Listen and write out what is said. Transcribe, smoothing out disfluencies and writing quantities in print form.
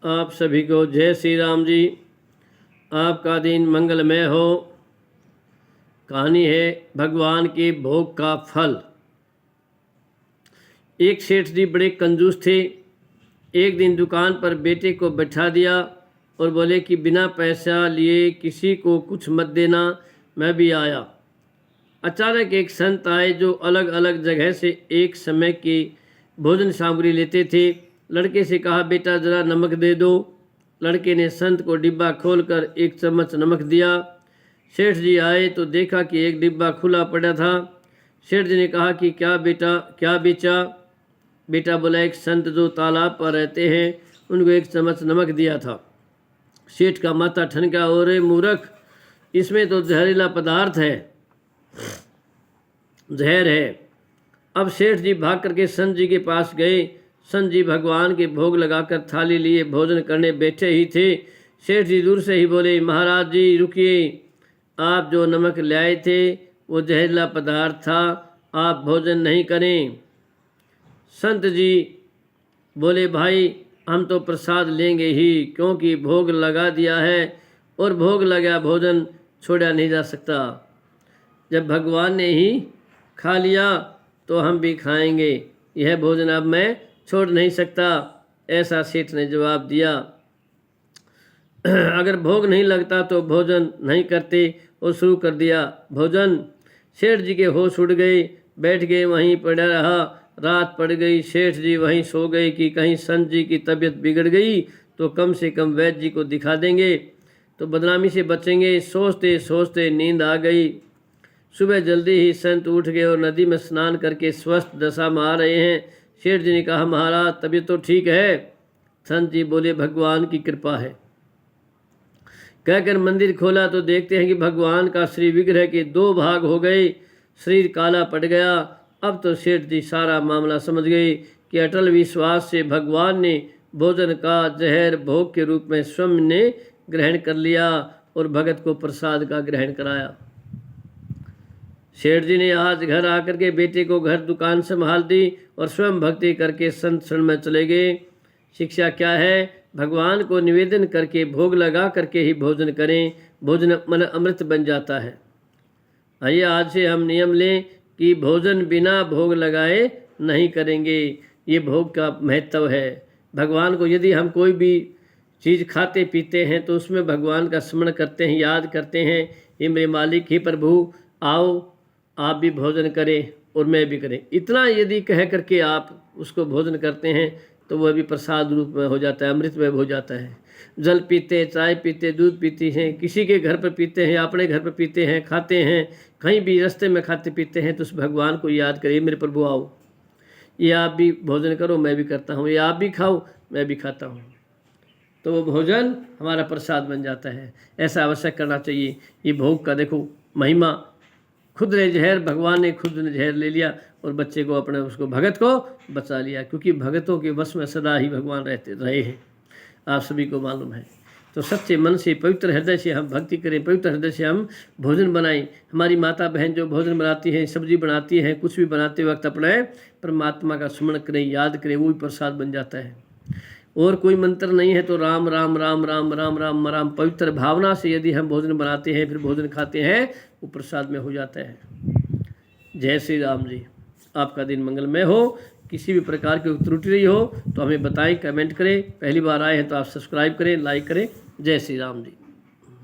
आप सभी को जय श्री राम जी। आपका दिन मंगलमय हो। कहानी है भगवान के भोग का फल। एक सेठ जी बड़े कंजूस थे। एक दिन दुकान पर बेटे को बैठा दिया और बोले कि बिना पैसा लिए किसी को कुछ मत देना, मैं भी आया। अचानक एक संत आए जो अलग अलग जगह से एक समय की भोजन सामग्री लेते थे। लड़के से कहा, बेटा ज़रा नमक दे दो। लड़के ने संत को डिब्बा खोलकर एक चम्मच नमक दिया। सेठ जी आए तो देखा कि एक डिब्बा खुला पड़ा था। सेठ जी ने कहा कि क्या बेटा, क्या बेचा? बेटा बोला, एक संत जो तालाब पर रहते हैं उनको एक चम्मच नमक दिया था। सेठ का माथा ठनका, और मूर्ख, इसमें तो जहरीला पदार्थ है, जहर है। अब सेठ जी भाग करके संत जी के पास गए। संत जी भगवान के भोग लगाकर थाली लिए भोजन करने बैठे ही थे। सेठ जी दूर से ही बोले, महाराज जी रुकिए, आप जो नमक लाए थे वो जहरीला पदार्थ था, आप भोजन नहीं करें। संत जी बोले, भाई हम तो प्रसाद लेंगे ही, क्योंकि भोग लगा दिया है और भोग लगा भोजन छोड़ा नहीं जा सकता। जब भगवान ने ही खा लिया तो हम भी खाएंगे, यह भोजन अब मैं छोड़ नहीं सकता, ऐसा सेठ ने जवाब दिया। अगर भोग नहीं लगता तो भोजन नहीं करते और शुरू कर दिया भोजन। सेठ जी के होश उड़ गए, बैठ गए, वहीं पड़ा रहा। रात पड़ गई, सेठ जी वहीं सो गए कि कहीं संत जी की तबीयत बिगड़ गई तो कम से कम वैद्य जी को दिखा देंगे तो बदनामी से बचेंगे। सोचते सोचते नींद आ गई। सुबह जल्दी ही संत उठ गए और नदी में स्नान करके स्वस्थ दशा में आ रहे हैं। सेठ जी ने कहा, महाराज तबीयत तो ठीक है? संत जी बोले, भगवान की कृपा है। कहकर मंदिर खोला तो देखते हैं कि भगवान का श्री विग्रह के 2 भाग हो गए, शरीर काला पड़ गया। अब तो सेठ जी सारा मामला समझ गए कि अटल विश्वास से भगवान ने भोजन का जहर भोग के रूप में स्वयं ने ग्रहण कर लिया और भगत को प्रसाद का ग्रहण कराया। सेठ जी ने आज घर आकर के बेटे को घर दुकान संभाल दी और स्वयं भक्ति करके संत शरण में चले गए। शिक्षा क्या है? भगवान को निवेदन करके भोग लगा करके ही भोजन करें, भोजन मन अमृत बन जाता है। आइए आज से हम नियम लें कि भोजन बिना भोग लगाए नहीं करेंगे। ये भोग का महत्व है। भगवान को यदि हम कोई भी चीज़ खाते पीते हैं तो उसमें भगवान का स्मरण करते हैं, याद करते हैं, हे मेरे मालिक, हे प्रभु, आओ आप भी भोजन करें और मैं भी करें। इतना यदि कह करके आप उसको भोजन करते हैं तो वह भी प्रसाद रूप में हो जाता है, अमृत में हो जाता है। जल पीते, चाय पीते, दूध पीती हैं, किसी के घर पर पीते हैं, अपने घर पर पीते हैं, खाते हैं, कहीं भी रास्ते में खाते पीते हैं तो उस भगवान को याद करिए, मेरे प्रभु आओ, ये आप भी भोजन करो, मैं भी करता हूँ, ये आप भी खाओ, मैं भी खाता हूँ, तो वो भोजन हमारा प्रसाद बन जाता है। ऐसा अवश्य करना चाहिए। ये भोग का देखो महिमा, खुद ने जहर, भगवान ने खुद ने जहर ले लिया और बच्चे को, अपने उसको भगत को बचा लिया, क्योंकि भगतों के वश में सदा ही भगवान रहे हैं, आप सभी को मालूम है। तो सच्चे मन से, पवित्र हृदय से हम भक्ति करें, पवित्र हृदय से हम भोजन बनाएं। हमारी माता बहन जो भोजन बनाती हैं, सब्जी बनाती हैं, कुछ भी बनाते वक्त अपने परमात्मा का स्मरण करें, याद करें, वो भी प्रसाद बन जाता है। और कोई मंत्र नहीं है तो राम राम राम राम राम राम राम पवित्र भावना से यदि हम भोजन बनाते हैं, फिर भोजन खाते हैं, वो प्रसाद में हो जाता है। जय श्री राम जी। आपका दिन मंगलमय हो। किसी भी प्रकार की त्रुटि रही हो तो हमें बताएं, कमेंट करें। पहली बार आए हैं तो आप सब्सक्राइब करें, लाइक करें। जय श्री राम जी।